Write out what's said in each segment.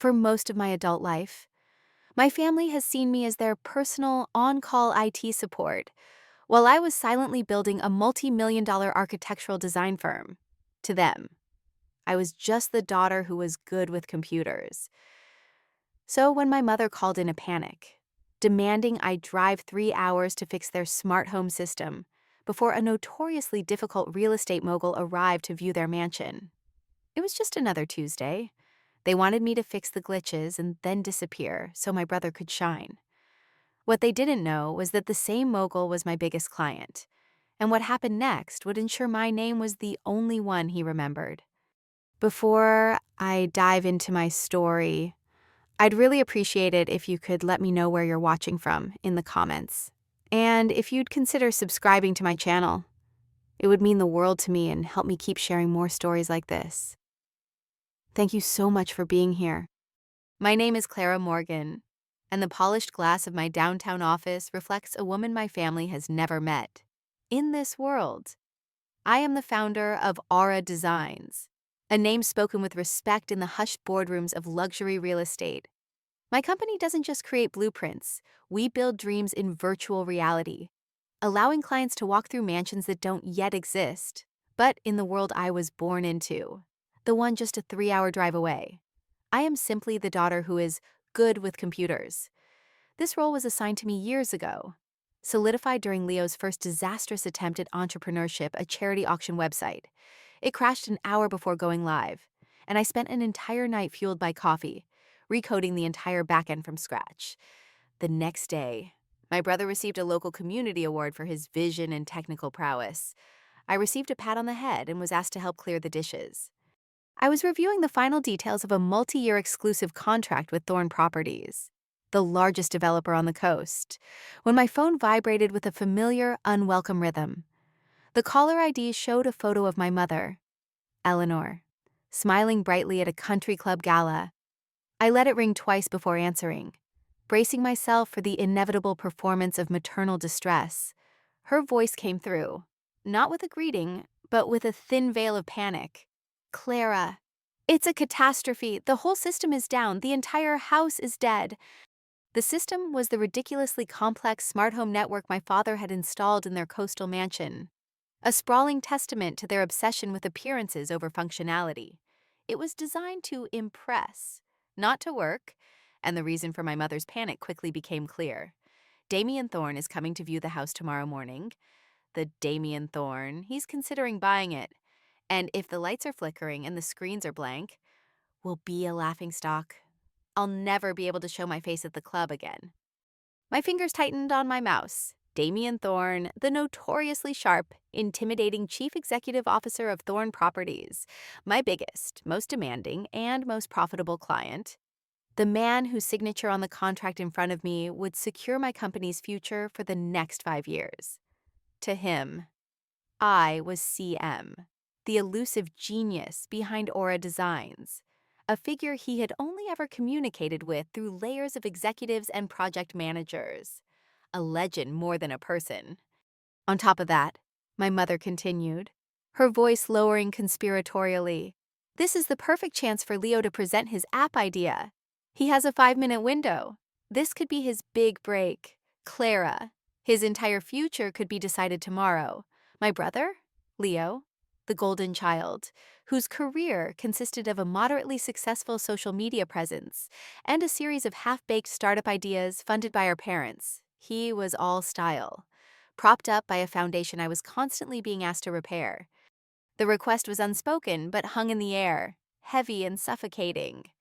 for most of my adult life. My family has seen me as their personal, on-call IT support, while I was silently building a multi-million-dollar architectural design firm. To them, I was just the daughter who was good with computers. So when my mother called in a panic, demanding I drive 3 hours to fix their smart home system before a notoriously difficult real estate mogul arrived to view their mansion, it was just another Tuesday. They wanted me to fix the glitches and then disappear so my brother could shine. What they didn't know was that the same mogul was my biggest client, and what happened next would ensure my name was the only one he remembered. Before I dive into my story, I'd really appreciate it if you could let me know where you're watching from in the comments. And if you'd consider subscribing to my channel, it would mean the world to me and help me keep sharing more stories like this. Thank you so much for being here. My name is Clara Morgan, and the polished glass of my downtown office reflects a woman my family has never met. In this world, I am the founder of Aura Designs, a name spoken with respect in the hushed boardrooms of luxury real estate. My company doesn't just create blueprints, we build dreams in virtual reality, allowing clients to walk through mansions that don't yet exist, but in the world I was born into, the one just a 3-hour drive away. I am simply the daughter who is good with computers. This role was assigned to me years ago, solidified during Leo's first disastrous attempt at entrepreneurship, a charity auction website. It crashed an hour before going live, and I spent an entire night fueled by coffee, recoding the entire backend from scratch. The next day, my brother received a local community award for his vision and technical prowess. I received a pat on the head and was asked to help clear the dishes. I was reviewing the final details of a multi-year exclusive contract with Thorn Properties, the largest developer on the coast, when my phone vibrated with a familiar, unwelcome rhythm. The caller ID showed a photo of my mother, Eleanor, smiling brightly at a country club gala. I let it ring twice before answering, bracing myself for the inevitable performance of maternal distress. Her voice came through, not with a greeting, but with a thin veil of panic. "Clara, it's a catastrophe. The whole system is down. The entire house is dead." The system was the ridiculously complex smart home network my father had installed in their coastal mansion, a sprawling testament to their obsession with appearances over functionality. It was designed to impress, not to work, and the reason for my mother's panic quickly became clear. Damien Thorne is coming to view the house tomorrow morning. The Damien Thorne, he's considering buying it. And if the lights are flickering and the screens are blank, will be a laughingstock. I'll never be able to show my face at the club again. My fingers tightened on my mouse. Damien Thorne, the notoriously sharp, intimidating chief executive officer of Thorne Properties, my biggest, most demanding, and most profitable client. The man whose signature on the contract in front of me would secure my company's future for the next 5 years. To him, I was CM, the elusive genius behind Aura Designs, a figure he had only ever communicated with through layers of executives and project managers. A legend more than a person. On top of that, my mother continued, her voice lowering conspiratorially, "This is the perfect chance for Leo to present his app idea. He has a 5-minute window. This could be his big break. Clara, his entire future could be decided tomorrow. My brother, Leo, the golden child, whose career consisted of a moderately successful social media presence and a series of half-baked startup ideas funded by our parents. He was all style, propped up by a foundation I was constantly being asked to repair. The request was unspoken but hung in the air, heavy and suffocating.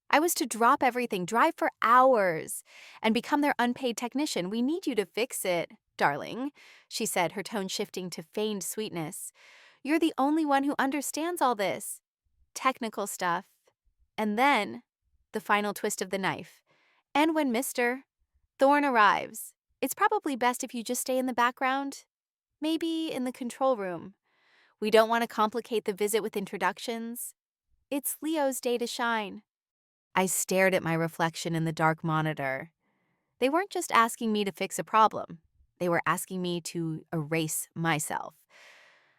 I was to drop everything, drive for hours, and become their unpaid technician. "We need you to fix it, darling," she said, her tone shifting to feigned sweetness. "You're the only one who understands all this technical stuff." And then, the final twist of the knife. "And when Mr. Thorne arrives, it's probably best if you just stay in the background, maybe in the control room. We don't want to complicate the visit with introductions. It's Leo's day to shine." I stared at my reflection in the dark monitor. They weren't just asking me to fix a problem. They were asking me to erase myself.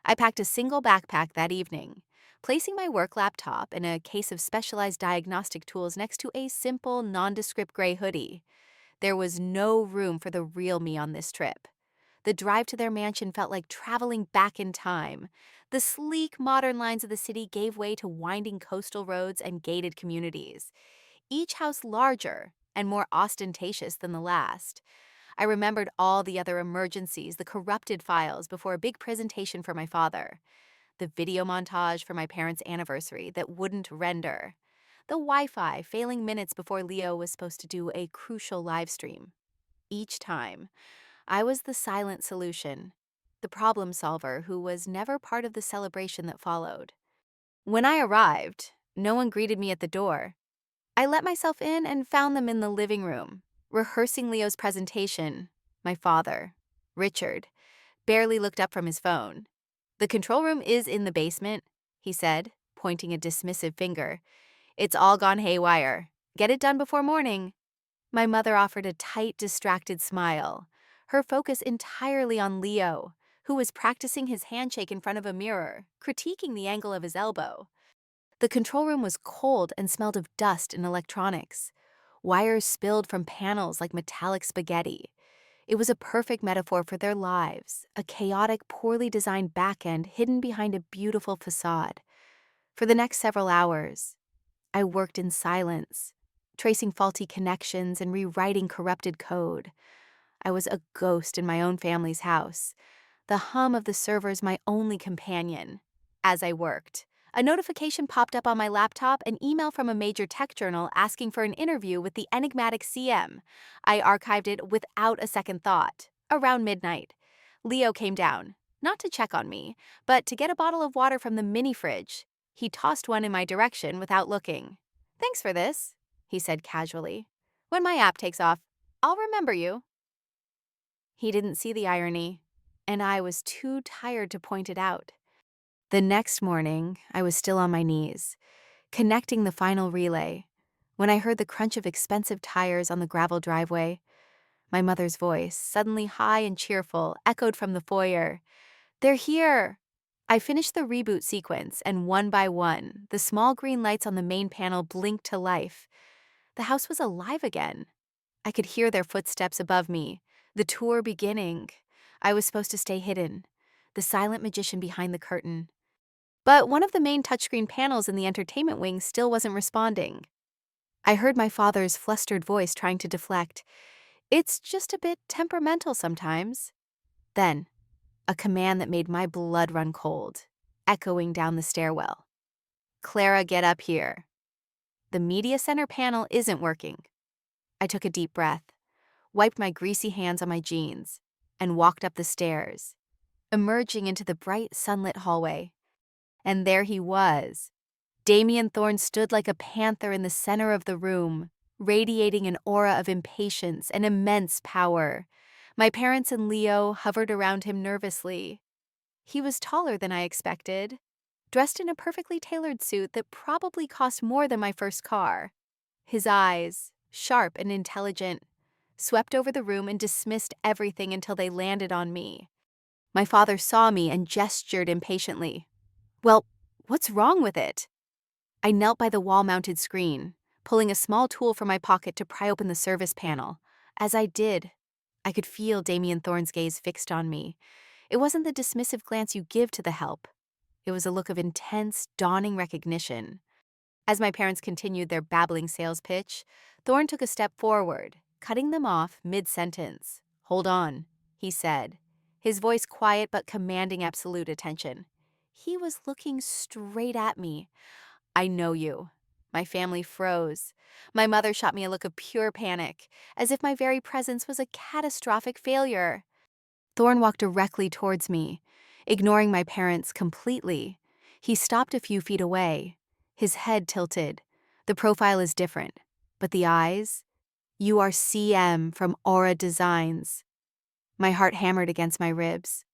I packed a single backpack that evening, placing my work laptop and a case of specialized diagnostic tools next to a simple, nondescript gray hoodie. There was no room for the real me on this trip. The drive to their mansion felt like traveling back in time. The sleek, modern lines of the city gave way to winding coastal roads and gated communities, each house larger and more ostentatious than the last. I remembered all the other emergencies, the corrupted files before a big presentation for my father, the video montage for my parents' anniversary that wouldn't render, the Wi-Fi failing minutes before Leo was supposed to do a crucial live stream. Each time, I was the silent solution, the problem solver who was never part of the celebration that followed. When I arrived, no one greeted me at the door. I let myself in and found them in the living room, rehearsing Leo's presentation. My father, Richard, barely looked up from his phone. "The control room is in the basement," he said, pointing a dismissive finger. "It's all gone haywire. Get it done before morning." My mother offered a tight, distracted smile, her focus entirely on Leo, who was practicing his handshake in front of a mirror, critiquing the angle of his elbow. The control room was cold and smelled of dust and electronics. Wires spilled from panels like metallic spaghetti. It was a perfect metaphor for their lives, a chaotic, poorly designed back end hidden behind a beautiful facade. For the next several hours, I worked in silence, tracing faulty connections and rewriting corrupted code. I was a ghost in my own family's house, the hum of the servers my only companion. As I worked, a notification popped up on my laptop, an email from a major tech journal asking for an interview with the enigmatic CM. I archived it without a second thought. Around midnight, Leo came down, not to check on me, but to get a bottle of water from the mini fridge. He tossed one in my direction without looking. "Thanks for this," he said casually. "When my app takes off, I'll remember you." He didn't see the irony, and I was too tired to point it out. The next morning, I was still on my knees, connecting the final relay, when I heard the crunch of expensive tires on the gravel driveway. My mother's voice, suddenly high and cheerful, echoed from the foyer. "They're here!" I finished the reboot sequence, and one by one, the small green lights on the main panel blinked to life. The house was alive again. I could hear their footsteps above me, the tour beginning. I was supposed to stay hidden, the silent magician behind the curtain. But one of the main touchscreen panels in the entertainment wing still wasn't responding. I heard my father's flustered voice trying to deflect. "It's just a bit temperamental sometimes." Then, a command that made my blood run cold, echoing down the stairwell. "Clara, get up here. The media center panel isn't working." I took a deep breath, wiped my greasy hands on my jeans, and walked up the stairs, emerging into the bright sunlit hallway. And there he was. Damien Thorne stood like a panther in the center of the room, radiating an aura of impatience and immense power. My parents and Leo hovered around him nervously. He was taller than I expected, dressed in a perfectly tailored suit that probably cost more than my first car. His eyes, sharp and intelligent, swept over the room and dismissed everything until they landed on me. My father saw me and gestured impatiently. "Well, what's wrong with it?" I knelt by the wall-mounted screen, pulling a small tool from my pocket to pry open the service panel. As I did, I could feel Damien Thorne's gaze fixed on me. It wasn't the dismissive glance you give to the help. It was a look of intense, dawning recognition. As my parents continued their babbling sales pitch, Thorne took a step forward, cutting them off mid-sentence. "Hold on," he said, his voice quiet but commanding absolute attention. He was looking straight at me. "I know you." My family froze. My mother shot me a look of pure panic, as if my very presence was a catastrophic failure. Thorne walked directly towards me, ignoring my parents completely. He stopped a few feet away, his head tilted. The profile is different, but the eyes? "You are CM from Aura Designs." My heart hammered against my ribs.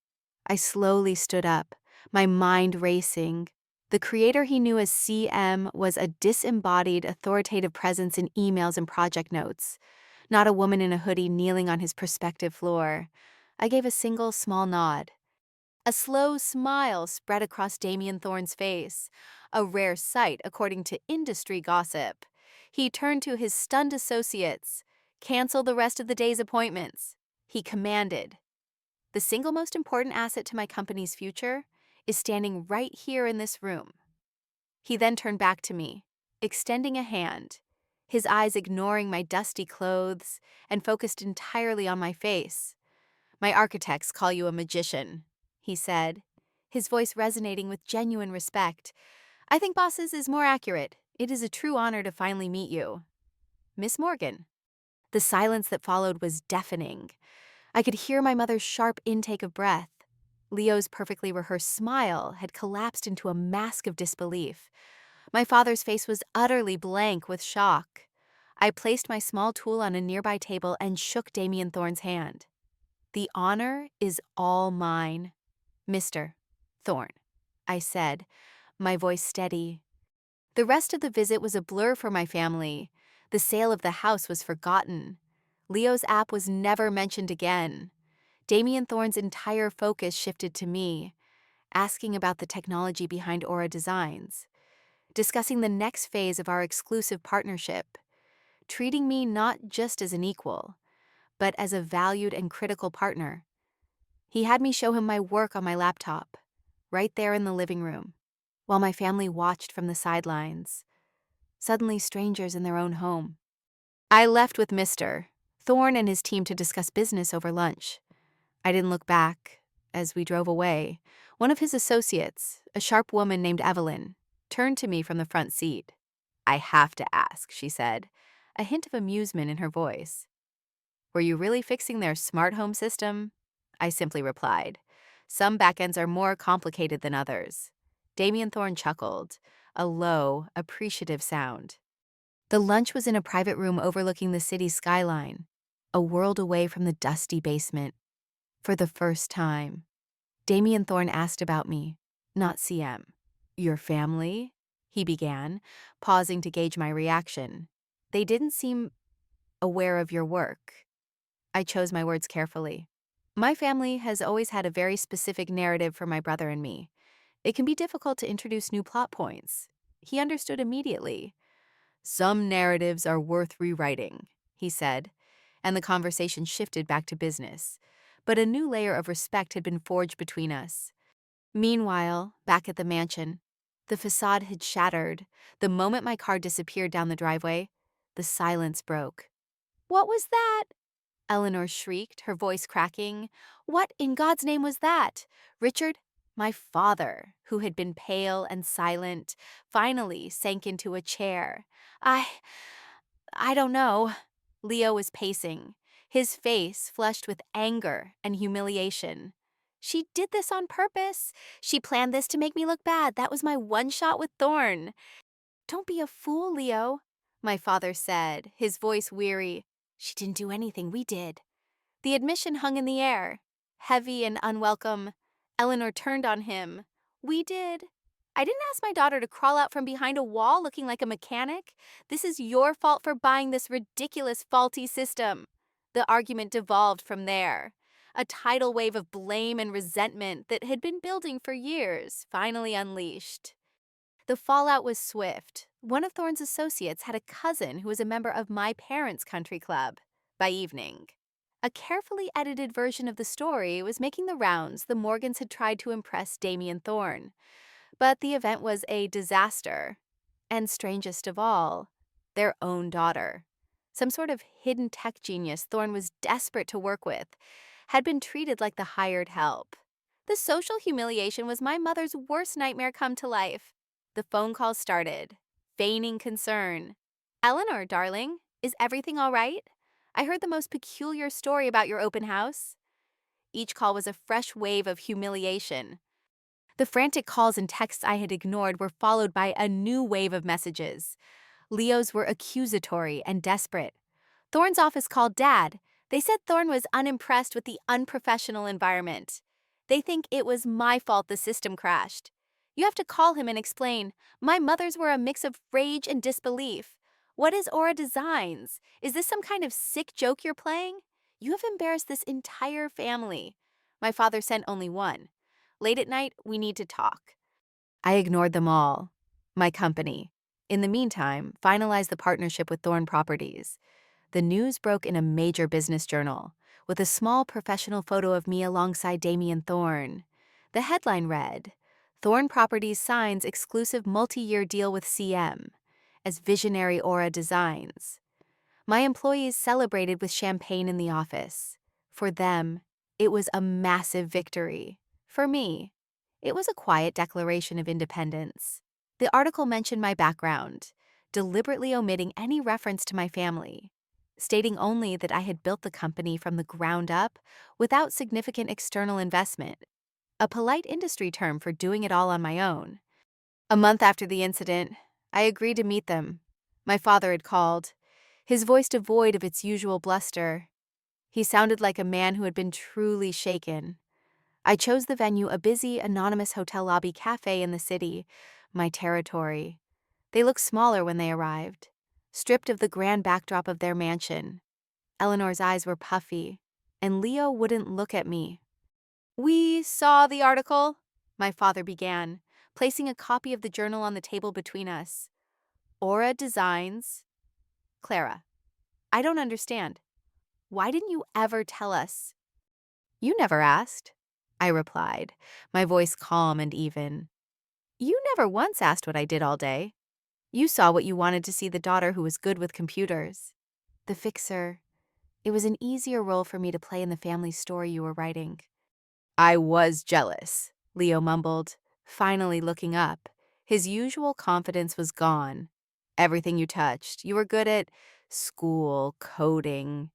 I slowly stood up, my mind racing. The creator he knew as CM was a disembodied, authoritative presence in emails and project notes, not a woman in a hoodie kneeling on his prospective floor. I gave a single small nod. A slow smile spread across Damien Thorne's face, a rare sight according to industry gossip. He turned to his stunned associates. Cancel the rest of the day's appointments. He commanded. The single most important asset to my company's future is standing right here in this room. He then turned back to me, extending a hand, his eyes ignoring my dusty clothes and focused entirely on my face. My architects call you a magician, he said, his voice resonating with genuine respect. I think bosses is more accurate. It is a true honor to finally meet you. Miss Morgan. The silence that followed was deafening. I could hear my mother's sharp intake of breath. Leo's perfectly rehearsed smile had collapsed into a mask of disbelief. My father's face was utterly blank with shock. I placed my small tool on a nearby table and shook Damien Thorne's hand. The honor is all mine, Mr. Thorne, I said, my voice steady. The rest of the visit was a blur for my family. The sale of the house was forgotten. Leo's app was never mentioned again. Damien Thorne's entire focus shifted to me, asking about the technology behind Aura Designs, discussing the next phase of our exclusive partnership, treating me not just as an equal, but as a valued and critical partner. He had me show him my work on my laptop, right there in the living room, while my family watched from the sidelines, suddenly strangers in their own home. I left with Mr. Thorne and his team to discuss business over lunch. I didn't look back. As we drove away, one of his associates, a sharp woman named Evelyn, turned to me from the front seat. I have to ask, she said, a hint of amusement in her voice. Were you really fixing their smart home system? I simply replied. Some backends are more complicated than others. Damien Thorne chuckled, a low, appreciative sound. The lunch was in a private room overlooking the city's skyline, a world away from the dusty basement. For the first time, Damien Thorne asked about me, not CM. Your family? He began, pausing to gauge my reaction. They didn't seem aware of your work. I chose my words carefully. My family has always had a very specific narrative for my brother and me. It can be difficult to introduce new plot points. He understood immediately. Some narratives are worth rewriting, he said, and the conversation shifted back to business. But a new layer of respect had been forged between us. Meanwhile, back at the mansion, the facade had shattered. The moment my car disappeared down the driveway, the silence broke. What was that? Eleanor shrieked, her voice cracking. What in God's name was that? Richard, my father, who had been pale and silent, finally sank into a chair. I don't know. Leo was pacing, his face flushed with anger and humiliation. She did this on purpose. She planned this to make me look bad. That was my one shot with Thorne. Don't be a fool, Leo, my father said, his voice weary. She didn't do anything, we did. The admission hung in the air, heavy and unwelcome. Eleanor turned on him. We did. I didn't ask my daughter to crawl out from behind a wall looking like a mechanic. This is your fault for buying this ridiculous, faulty system. The argument devolved from there. A tidal wave of blame and resentment that had been building for years finally unleashed. The fallout was swift. One of Thorne's associates had a cousin who was a member of my parents' country club. By evening, a carefully edited version of the story was making the rounds. The Morgans had tried to impress Damien Thorne. But the event was a disaster. And strangest of all, their own daughter. Some sort of hidden tech genius Thorne was desperate to work with, had been treated like the hired help. The social humiliation was my mother's worst nightmare come to life. The phone call started, feigning concern. Eleanor, darling, is everything all right? I heard the most peculiar story about your open house. Each call was a fresh wave of humiliation. The frantic calls and texts I had ignored were followed by a new wave of messages. Leo's were accusatory and desperate. Thorne's office called Dad. They said Thorne was unimpressed with the unprofessional environment. They think it was my fault the system crashed. You have to call him and explain. My mother's were a mix of rage and disbelief. What is Aura Designs? Is this some kind of sick joke you're playing? You have embarrassed this entire family. My father sent only one. Late at night, we need to talk. I ignored them all. My company, in the meantime, finalized the partnership with Thorn Properties. The news broke in a major business journal, with a small professional photo of me alongside Damian Thorn. The headline read, Thorn Properties signs exclusive multi-year deal with CM as Visionary Aura Designs. My employees celebrated with champagne in the office. For them, it was a massive victory. For me, it was a quiet declaration of independence. The article mentioned my background, deliberately omitting any reference to my family, stating only that I had built the company from the ground up without significant external investment, a polite industry term for doing it all on my own. A month after the incident, I agreed to meet them. My father had called, his voice devoid of its usual bluster. He sounded like a man who had been truly shaken. I chose the venue, a busy, anonymous hotel lobby cafe in the city, my territory. They looked smaller when they arrived, stripped of the grand backdrop of their mansion. Eleanor's eyes were puffy, and Leo wouldn't look at me. "We saw the article," my father began, placing a copy of the journal on the table between us. "Aura Designs." "Clara, I don't understand. Why didn't you ever tell us?" "You never asked," I replied, my voice calm and even. "You never once asked what I did all day. You saw what you wanted to see, the daughter who was good with computers. The fixer. It was an easier role for me to play in the family story you were writing." "I was jealous," Leo mumbled, finally looking up. His usual confidence was gone. "Everything you touched, you were good at school, coding.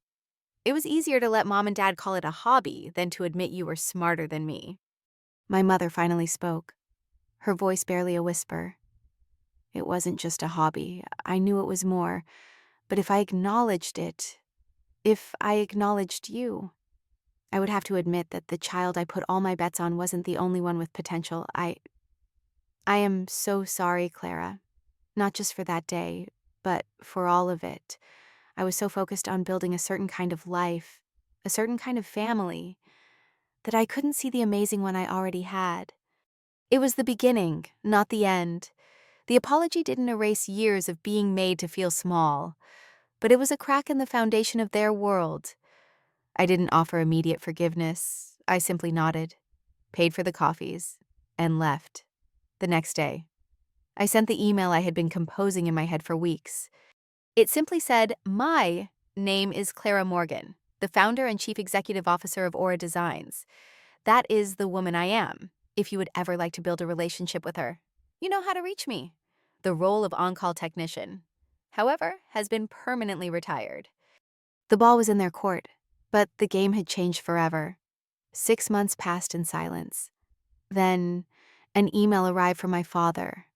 It was easier to let mom and dad call it a hobby than to admit you were smarter than me." My mother finally spoke, her voice barely a whisper. "It wasn't just a hobby. I knew it was more. But if I acknowledged it, if I acknowledged you, I would have to admit that the child I put all my bets on wasn't the only one with potential. I am so sorry, Clara. Not just for that day, but for all of it. I was so focused on building a certain kind of life, a certain kind of family, that I couldn't see the amazing one I already had. It was the beginning, not the end. The apology didn't erase years of being made to feel small, but it was a crack in the foundation of their world. I didn't offer immediate forgiveness. I simply nodded, paid for the coffees, and left. The next day, I sent the email I had been composing in my head for weeks. It simply said, "My name is Clara Morgan, the founder and chief executive officer of Aura Designs. That is the woman I am. If you would ever like to build a relationship with her, you know how to reach me." The role of on-call technician, however, has been permanently retired. The ball was in their court, but the game had changed forever. 6 months passed in silence. Then, an email arrived from my father.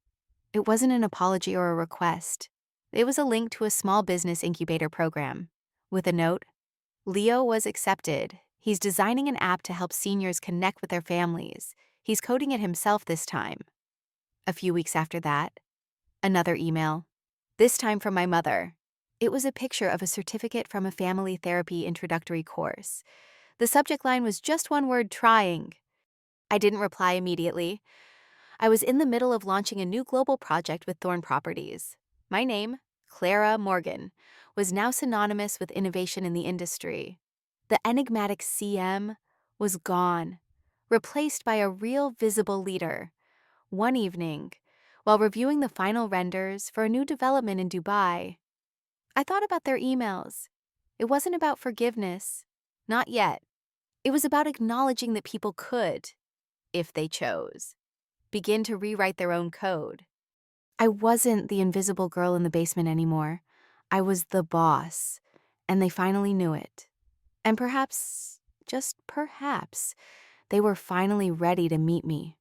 It wasn't an apology or a request. It was a link to a small business incubator program. With a note, "Leo was accepted. He's designing an app to help seniors connect with their families. He's coding it himself this time." A few weeks after that, another email, this time from my mother. It was a picture of a certificate from a family therapy introductory course. The subject line was just one word: trying. I didn't reply immediately. I was in the middle of launching a new global project with Thorn Properties. My name, Clara Morgan, was now synonymous with innovation in the industry. The enigmatic CM was gone, replaced by a real visible leader. One evening, while reviewing the final renders for a new development in Dubai, I thought about their emails. It wasn't about forgiveness. Not yet. It was about acknowledging that people could, if they chose, begin to rewrite their own code. I wasn't the invisible girl in the basement anymore. I was the boss, and they finally knew it. And perhaps, just perhaps, they were finally ready to meet me.